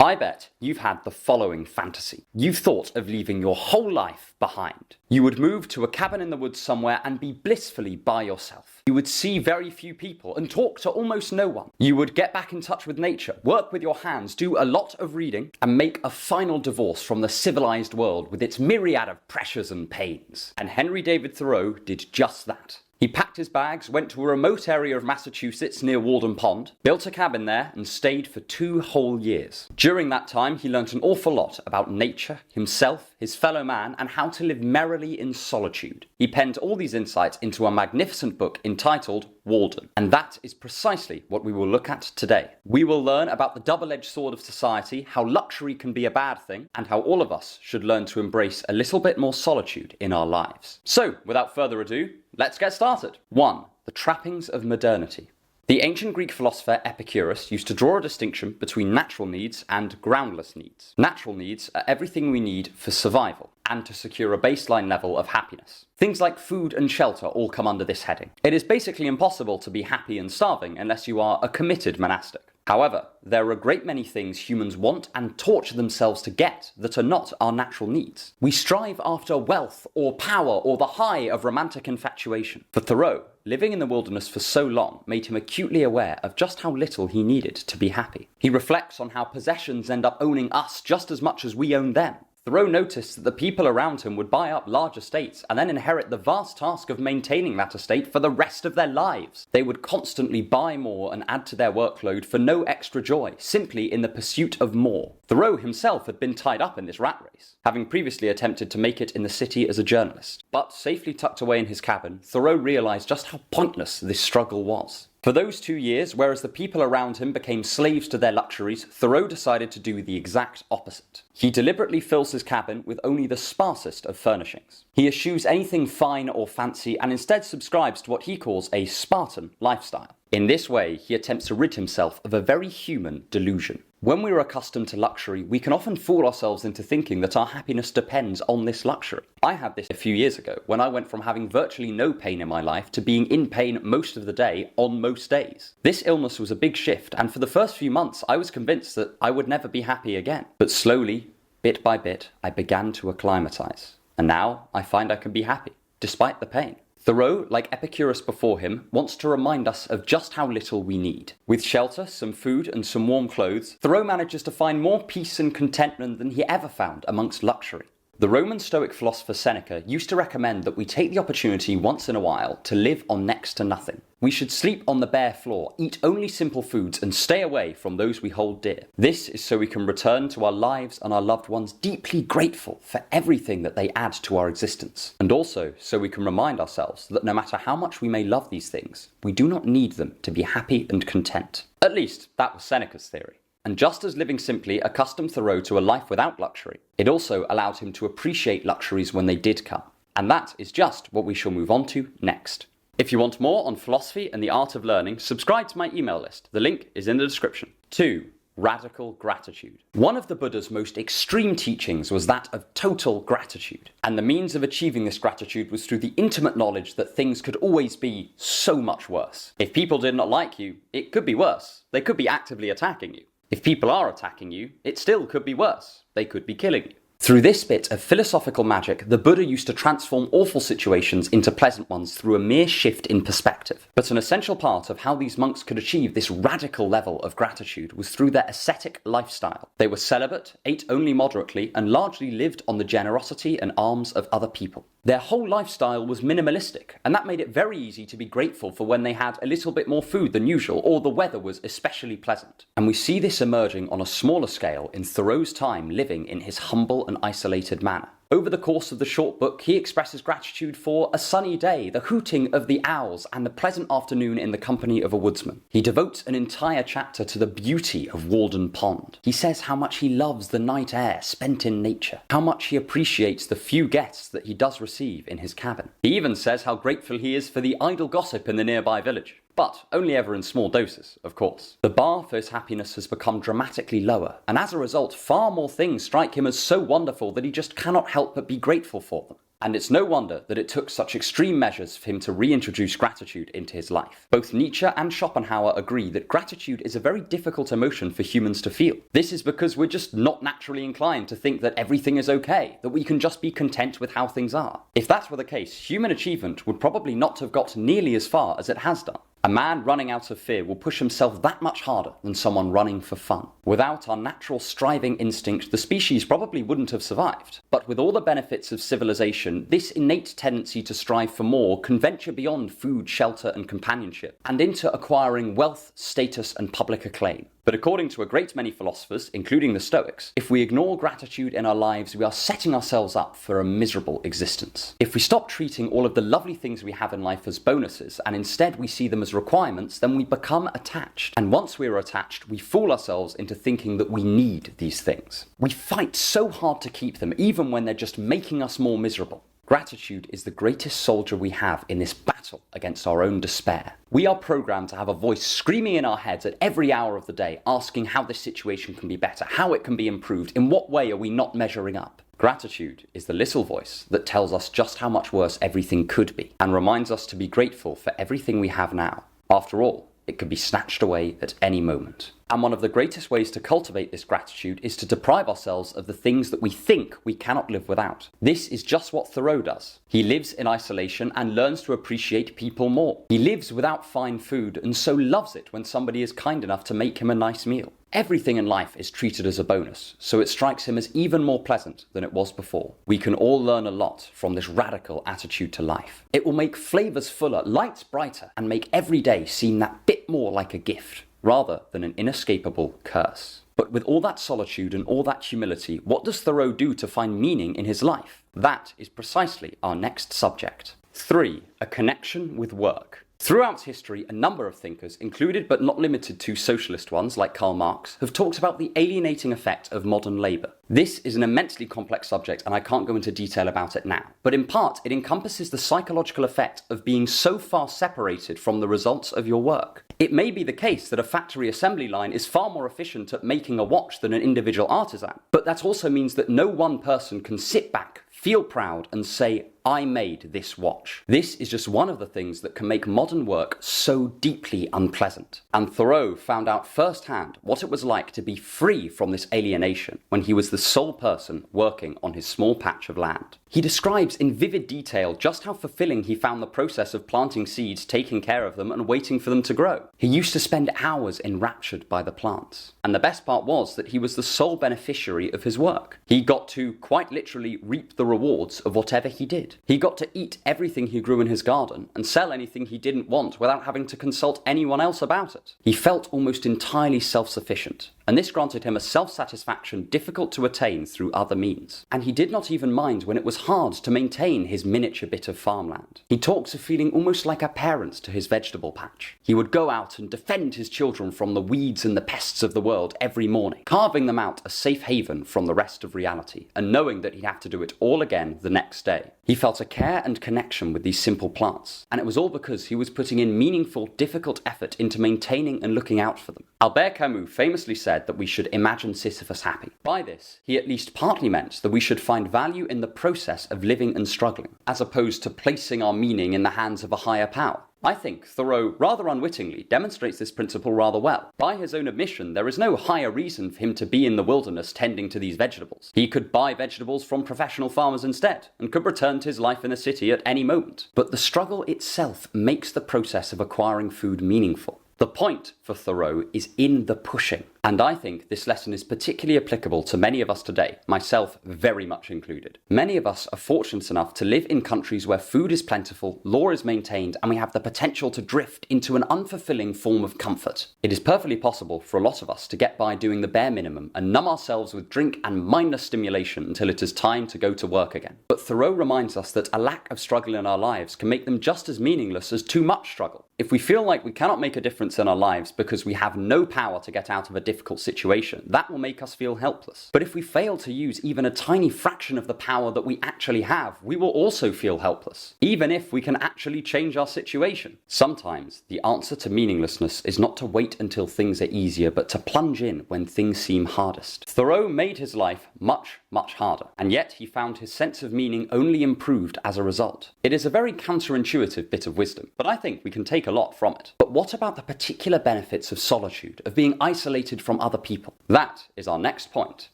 I bet you've had the following fantasy. You've thought of leaving your whole life behind. You would move to a cabin in the woods somewhere and be blissfully by yourself. You would see very few people and talk to almost no one. You would get back in touch with nature, work with your hands, do a lot of reading, and make a final divorce from the civilized world with its myriad of pressures and pains. And Henry David-Thoreau did just that. He packed his bags, went to a remote area of Massachusetts near Walden Pond, built a cabin there, and stayed for 2 whole years. During that time, he learnt an awful lot about nature, himself, his fellow man, and how to live merrily in solitude. He penned all these insights into a magnificent book entitled Walden. And that is precisely what we will look at today. We will learn about the double-edged sword of society, how luxury can be a bad thing, and how all of us should learn to embrace a little bit more solitude in our lives. So, without further ado, let's get started. 1. The Trappings of Modernity. The ancient Greek philosopher Epicurus used to draw a distinction between natural needs and groundless needs. Natural needs are everything we need for survival and to secure a baseline level of happiness. Things like food and shelter all come under this heading. It is basically impossible to be happy and starving unless you are a committed monastic. However, there are a great many things humans want and torture themselves to get that are not our natural needs. We strive after wealth or power or the high of romantic infatuation. For Thoreau, living in the wilderness for so long made him acutely aware of just how little he needed to be happy. He reflects on how possessions end up owning us just as much as we own them. Thoreau noticed that the people around him would buy up large estates and then inherit the vast task of maintaining that estate for the rest of their lives. They would constantly buy more and add to their workload for no extra joy, simply in the pursuit of more. Thoreau himself had been tied up in this rat race, having previously attempted to make it in the city as a journalist. But safely tucked away in his cabin, Thoreau realized just how pointless this struggle was. For those 2 years, whereas the people around him became slaves to their luxuries, Thoreau decided to do the exact opposite. He deliberately fills his cabin with only the sparsest of furnishings. He eschews anything fine or fancy and instead subscribes to what he calls a Spartan lifestyle. In this way, he attempts to rid himself of a very human delusion. When we're accustomed to luxury, we can often fool ourselves into thinking that our happiness depends on this luxury. I had this a few years ago when I went from having virtually no pain in my life to being in pain most of the day on most days. This illness was a big shift, and for the first few months I was convinced that I would never be happy again. But slowly, bit by bit, I began to acclimatize. And now I find I can be happy, despite the pain. Thoreau, like Epicurus before him, wants to remind us of just how little we need. With shelter, some food, and some warm clothes, Thoreau manages to find more peace and contentment than he ever found amongst luxury. The Roman Stoic philosopher Seneca used to recommend that we take the opportunity once in a while to live on next to nothing. We should sleep on the bare floor, eat only simple foods, and stay away from those we hold dear. This is so we can return to our lives and our loved ones deeply grateful for everything that they add to our existence. And also so we can remind ourselves that no matter how much we may love these things, we do not need them to be happy and content. At least, that was Seneca's theory. And just as living simply accustomed Thoreau to a life without luxury, it also allowed him to appreciate luxuries when they did come. And that is just what we shall move on to next. If you want more on philosophy and the art of learning, subscribe to my email list. The link is in the description. 2. Radical gratitude. One of the Buddha's most extreme teachings was that of total gratitude. And the means of achieving this gratitude was through the intimate knowledge that things could always be so much worse. If people did not like you, it could be worse. They could be actively attacking you. If people are attacking you, it still could be worse. They could be killing you. Through this bit of philosophical magic, the Buddha used to transform awful situations into pleasant ones through a mere shift in perspective. But an essential part of how these monks could achieve this radical level of gratitude was through their ascetic lifestyle. They were celibate, ate only moderately, and largely lived on the generosity and alms of other people. Their whole lifestyle was minimalistic, and that made it very easy to be grateful for when they had a little bit more food than usual, or the weather was especially pleasant. And we see this emerging on a smaller scale in Thoreau's time living in his humble and isolated manner. Over the course of the short book, he expresses gratitude for a sunny day, the hooting of the owls, and the pleasant afternoon in the company of a woodsman. He devotes an entire chapter to the beauty of Walden Pond. He says how much he loves the night air spent in nature, how much he appreciates the few guests that he does receive in his cabin. He even says how grateful he is for the idle gossip in the nearby village. But only ever in small doses, of course. The bar for his happiness has become dramatically lower, and as a result, far more things strike him as so wonderful that he just cannot help but be grateful for them. And it's no wonder that it took such extreme measures for him to reintroduce gratitude into his life. Both Nietzsche and Schopenhauer agree that gratitude is a very difficult emotion for humans to feel. This is because we're just not naturally inclined to think that everything is okay, that we can just be content with how things are. If that were the case, human achievement would probably not have got nearly as far as it has done. A man running out of fear will push himself that much harder than someone running for fun. Without our natural striving instinct, the species probably wouldn't have survived. But with all the benefits of civilization, this innate tendency to strive for more can venture beyond food, shelter, and companionship, and into acquiring wealth, status, and public acclaim. But according to a great many philosophers, including the Stoics, if we ignore gratitude in our lives, we are setting ourselves up for a miserable existence. If we stop treating all of the lovely things we have in life as bonuses, and instead we see them as requirements, then we become attached. And once we are attached, we fool ourselves into thinking that we need these things. We fight so hard to keep them, even when they're just making us more miserable. Gratitude is the greatest soldier we have in this battle against our own despair. We are programmed to have a voice screaming in our heads at every hour of the day, asking how this situation can be better, how it can be improved, in what way are we not measuring up. Gratitude is the little voice that tells us just how much worse everything could be, and reminds us to be grateful for everything we have now. After all, it could be snatched away at any moment. And one of the greatest ways to cultivate this gratitude is to deprive ourselves of the things that we think we cannot live without. This is just what Thoreau does. He lives in isolation and learns to appreciate people more. He lives without fine food and so loves it when somebody is kind enough to make him a nice meal. Everything in life is treated as a bonus, so it strikes him as even more pleasant than it was before. We can all learn a lot from this radical attitude to life. It will make flavors fuller, lights brighter, and make every day seem that bit more like a gift, rather than an inescapable curse. But with all that solitude and all that humility, what does Thoreau do to find meaning in his life? That is precisely our next subject. 3. A connection with work. Throughout history, a number of thinkers, included but not limited to socialist ones like Karl Marx, have talked about the alienating effect of modern labour. This is an immensely complex subject and I can't go into detail about it now, but in part it encompasses the psychological effect of being so far separated from the results of your work. It may be the case that a factory assembly line is far more efficient at making a watch than an individual artisan, but that also means that no one person can sit back, feel proud and say, I made this watch. This is just one of the things that can make modern work so deeply unpleasant. And Thoreau found out firsthand what it was like to be free from this alienation when he was the sole person working on his small patch of land. He describes in vivid detail just how fulfilling he found the process of planting seeds, taking care of them, and waiting for them to grow. He used to spend hours enraptured by the plants. And the best part was that he was the sole beneficiary of his work. He got to, quite literally, reap the rewards of whatever he did. He got to eat everything he grew in his garden and sell anything he didn't want without having to consult anyone else about it. He felt almost entirely self-sufficient, and this granted him a self-satisfaction difficult to attain through other means. And he did not even mind when it was hard to maintain his miniature bit of farmland. He talks of feeling almost like a parent to his vegetable patch. He would go out and defend his children from the weeds and the pests of the world every morning, carving them out a safe haven from the rest of reality, and knowing that he'd have to do it all again the next day. He felt a care and connection with these simple plants, and it was all because he was putting in meaningful, difficult effort into maintaining and looking out for them. Albert Camus famously said that we should imagine Sisyphus happy. By this, he at least partly meant that we should find value in the process of living and struggling, as opposed to placing our meaning in the hands of a higher power. I think Thoreau, rather unwittingly, demonstrates this principle rather well. By his own admission, there is no higher reason for him to be in the wilderness tending to these vegetables. He could buy vegetables from professional farmers instead, and could return to his life in the city at any moment. But the struggle itself makes the process of acquiring food meaningful. The point for Thoreau is in the pushing, and I think this lesson is particularly applicable to many of us today, myself very much included. Many of us are fortunate enough to live in countries where food is plentiful, law is maintained, and we have the potential to drift into an unfulfilling form of comfort. It is perfectly possible for a lot of us to get by doing the bare minimum and numb ourselves with drink and mindless stimulation until it is time to go to work again. But Thoreau reminds us that a lack of struggle in our lives can make them just as meaningless as too much struggle. If we feel like we cannot make a difference in our lives because we have no power to get out of a difficult situation, that will make us feel helpless. But if we fail to use even a tiny fraction of the power that we actually have, we will also feel helpless, even if we can actually change our situation. Sometimes the answer to meaninglessness is not to wait until things are easier, but to plunge in when things seem hardest. Thoreau made his life much, much harder, and yet he found his sense of meaning only improved as a result. It is a very counterintuitive bit of wisdom, but I think we can take a lot from it. But what about the particular benefits of solitude, of being isolated from other people? That is our next point.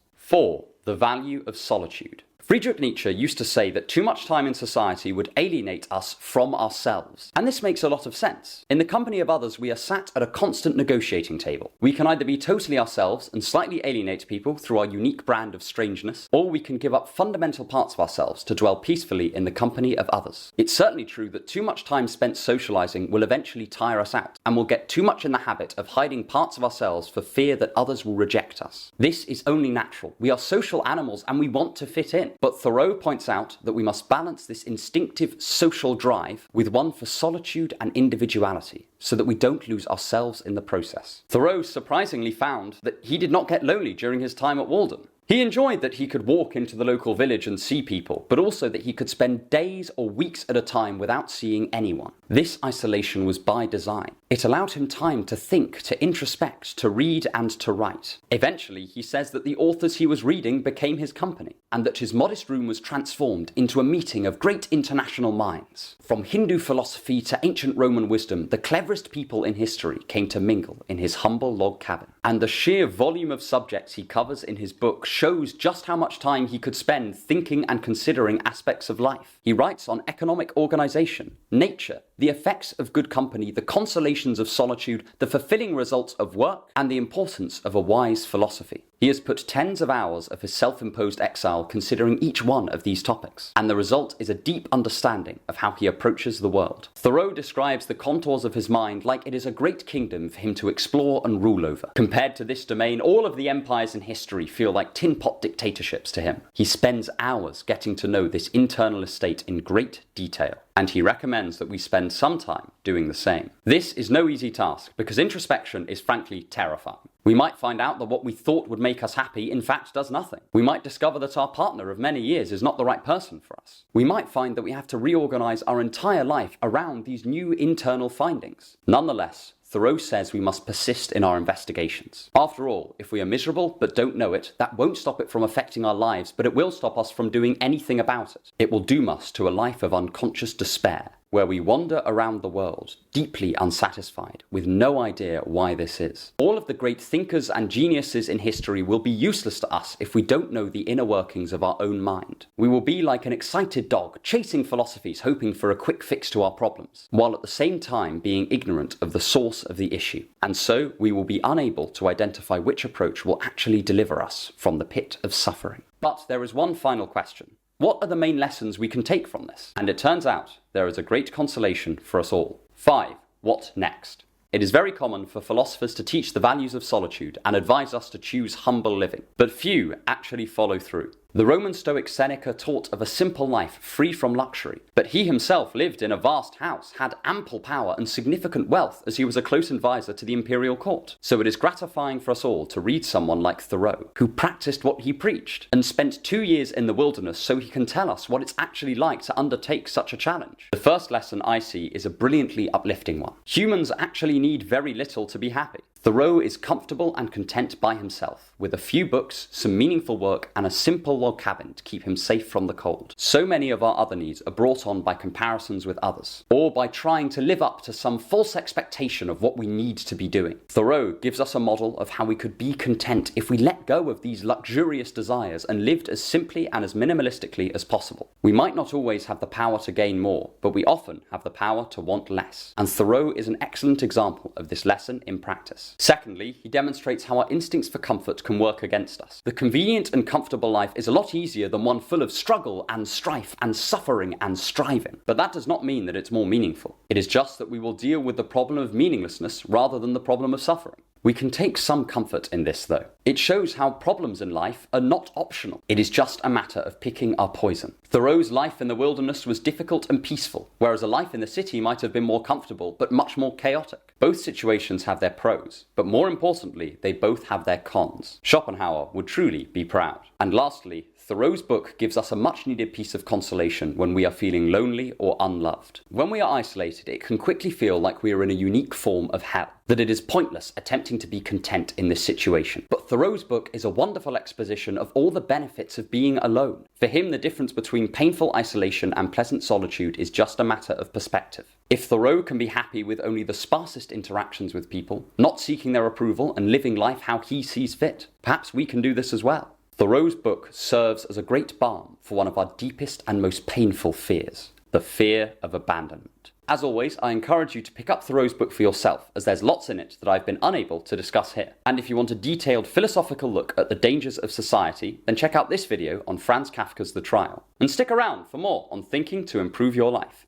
4. The value of solitude. Friedrich Nietzsche used to say that too much time in society would alienate us from ourselves. And this makes a lot of sense. In the company of others, we are sat at a constant negotiating table. We can either be totally ourselves and slightly alienate people through our unique brand of strangeness, or we can give up fundamental parts of ourselves to dwell peacefully in the company of others. It's certainly true that too much time spent socializing will eventually tire us out, and we'll get too much in the habit of hiding parts of ourselves for fear that others will reject us. This is only natural. We are social animals and we want to fit in. But Thoreau points out that we must balance this instinctive social drive with one for solitude and individuality, so that we don't lose ourselves in the process. Thoreau surprisingly found that he did not get lonely during his time at Walden. He enjoyed that he could walk into the local village and see people, but also that he could spend days or weeks at a time without seeing anyone. This isolation was by design. It allowed him time to think, to introspect, to read and to write. Eventually, he says that the authors he was reading became his company, and that his modest room was transformed into a meeting of great international minds. From Hindu philosophy to ancient Roman wisdom, the cleverest people in history came to mingle in his humble log cabin. And the sheer volume of subjects he covers in his book shows just how much time he could spend thinking and considering aspects of life. He writes on economic organization, nature, the effects of good company, the consolations of solitude, the fulfilling results of work, and the importance of a wise philosophy. He has put tens of hours of his self-imposed exile considering each one of these topics, and the result is a deep understanding of how he approaches the world. Thoreau describes the contours of his mind like it is a great kingdom for him to explore and rule over. Compared to this domain, all of the empires in history feel like tin-pot dictatorships to him. He spends hours getting to know this internal estate in great detail, and he recommends that we spend some time doing the same. This is no easy task, because introspection is frankly terrifying. We might find out that what we thought would make us happy in fact does nothing. We might discover that our partner of many years is not the right person for us. We might find that we have to reorganize our entire life around these new internal findings. Nonetheless, Thoreau says we must persist in our investigations. After all, if we are miserable but don't know it, that won't stop it from affecting our lives, but it will stop us from doing anything about it. It will doom us to a life of unconscious despair, where we wander around the world, deeply unsatisfied, with no idea why this is. All of the great thinkers and geniuses in history will be useless to us if we don't know the inner workings of our own mind. We will be like an excited dog, chasing philosophies, hoping for a quick fix to our problems, while at the same time being ignorant of the source of the issue. And so we will be unable to identify which approach will actually deliver us from the pit of suffering. But there is one final question. What are the main lessons we can take from this? And it turns out there is a great consolation for us all. 5. What next? It is very common for philosophers to teach the values of solitude and advise us to choose humble living, but few actually follow through. The Roman Stoic Seneca taught of a simple life free from luxury, but he himself lived in a vast house, had ample power and significant wealth as he was a close advisor to the imperial court. So it is gratifying for us all to read someone like Thoreau, who practiced what he preached and spent 2 years in the wilderness so he can tell us what it's actually like to undertake such a challenge. The first lesson I see is a brilliantly uplifting one. Humans actually need very little to be happy. Thoreau is comfortable and content by himself, with a few books, some meaningful work, and a simple log cabin to keep him safe from the cold. So many of our other needs are brought on by comparisons with others, or by trying to live up to some false expectation of what we need to be doing. Thoreau gives us a model of how we could be content if we let go of these luxurious desires and lived as simply and as minimalistically as possible. We might not always have the power to gain more, but we often have the power to want less. And Thoreau is an excellent example of this lesson in practice. Secondly, he demonstrates how our instincts for comfort can work against us. The convenient and comfortable life is a lot easier than one full of struggle and strife and suffering and striving. But that does not mean that it's more meaningful. It is just that we will deal with the problem of meaninglessness rather than the problem of suffering. We can take some comfort in this, though. It shows how problems in life are not optional. It is just a matter of picking our poison. Thoreau's life in the wilderness was difficult and peaceful, whereas a life in the city might have been more comfortable, but much more chaotic. Both situations have their pros, but more importantly, they both have their cons. Schopenhauer would truly be proud. And lastly, Thoreau's book gives us a much-needed piece of consolation when we are feeling lonely or unloved. When we are isolated, it can quickly feel like we are in a unique form of hell, that it is pointless attempting to be content in this situation. But Thoreau's book is a wonderful exposition of all the benefits of being alone. For him, the difference between painful isolation and pleasant solitude is just a matter of perspective. If Thoreau can be happy with only the sparsest interactions with people, not seeking their approval and living life how he sees fit, perhaps we can do this as well. Thoreau's book serves as a great balm for one of our deepest and most painful fears, the fear of abandonment. As always, I encourage you to pick up Thoreau's book for yourself, as there's lots in it that I've been unable to discuss here. And if you want a detailed philosophical look at the dangers of society, then check out this video on Franz Kafka's The Trial. And stick around for more on thinking to improve your life.